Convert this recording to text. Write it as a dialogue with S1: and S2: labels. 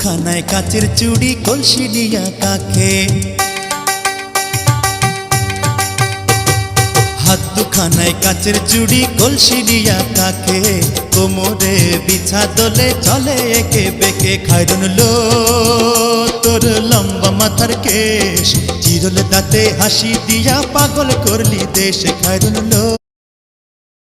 S1: দুখানায় কাচের চুড়ি কলসি নিয়া কাকে, হাত দুখানায় কাচের চুড়ি কলসি নিয়া কাকে, কোমরে বিছা দোলে চলে একে বেকে। খায়রুন লো তোর লম্বা মাথার কেশ, চিরল দাঁতে হাসি দিয়া পাগল করলি দেশ। খায়রুন লো।